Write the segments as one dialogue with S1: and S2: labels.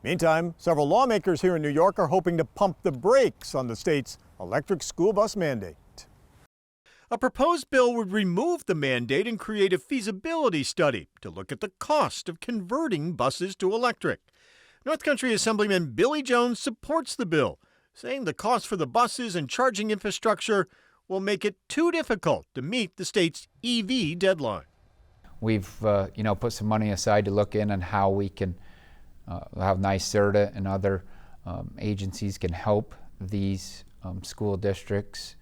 S1: Meantime, several lawmakers here in New York are hoping to pump the brakes on the state's electric school bus mandate.
S2: A proposed bill would remove the mandate and create a feasibility study to look at the cost of converting buses to electric. North Country Assemblyman Billy Jones supports the bill, saying the cost for the buses and charging infrastructure will make it too difficult to meet the state's EV deadline.
S3: We've put some money aside to look in on how we can how NYSERDA and other agencies can help these school districts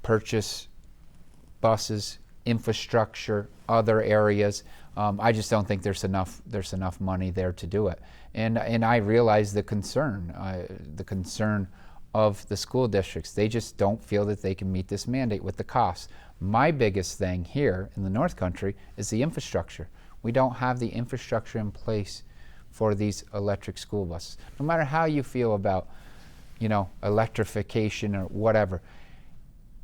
S3: purchase buses, infrastructure, other areas. I just don't think there's enough money there to do it. And I realize the concern of the school districts. They just don't feel that they can meet this mandate with the costs. My biggest thing here in the North Country is the infrastructure. We don't have the infrastructure in place for these electric school buses. No matter how you feel about, electrification or whatever,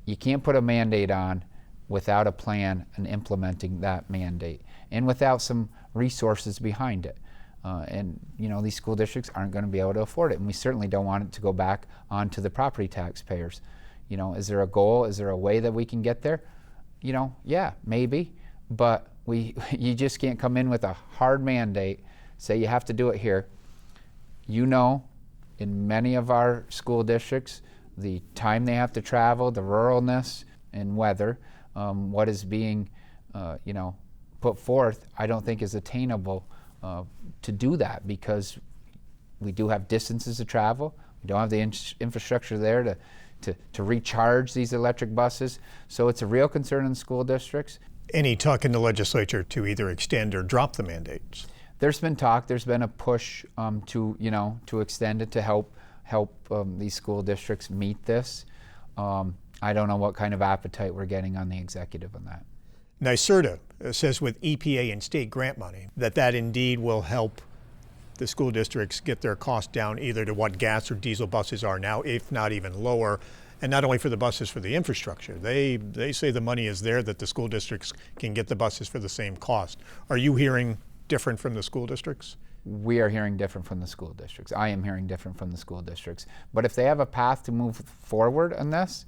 S3: you can't put a mandate on without a plan and implementing that mandate and without some resources behind it. These school districts aren't going to be able to afford it, and we certainly don't want it to go back onto the property taxpayers. Is there a goal? Is there a way that we can get there? Yeah, maybe, but you just can't come in with a hard mandate, say you have to do it here. In many of our school districts, the time they have to travel, the ruralness and weather, what is being put forth, I don't think is attainable to do that, because we do have distances to travel. We don't have the infrastructure there to recharge these electric buses. So it's a real concern in school districts.
S1: Any talk in the legislature to either extend or drop the mandates?
S3: There's been talk. There's been a push to extend it to help these school districts meet this. I don't know what kind of appetite we're getting on the executive on that.
S1: NYSERDA says with EPA and state grant money that indeed will help the school districts get their costs down either to what gas or diesel buses are now, if not even lower. And not only for the buses, for the infrastructure. They say the money is there, that the school districts can get the buses for the same cost. Are you hearing different from the school districts?
S3: We are hearing different from the school districts. I am hearing different from the school districts. But if they have a path to move forward on this,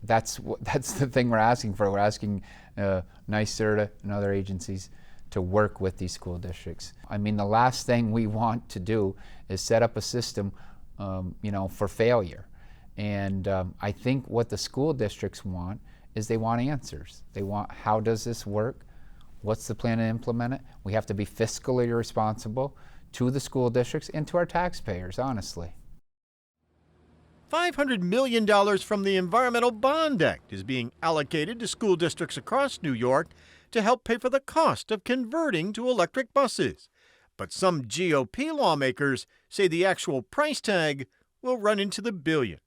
S3: that's the thing we're asking for. We're asking NYSERDA and other agencies to work with these school districts. I mean, the last thing we want to do is set up a system for failure. And I think what the school districts want is they want answers. They want, how does this work? What's the plan to implement it? We have to be fiscally responsible to the school districts and to our taxpayers, honestly.
S2: $500 million from the Environmental Bond Act is being allocated to school districts across New York to help pay for the cost of converting to electric buses. But some GOP lawmakers say the actual price tag will run into the billions.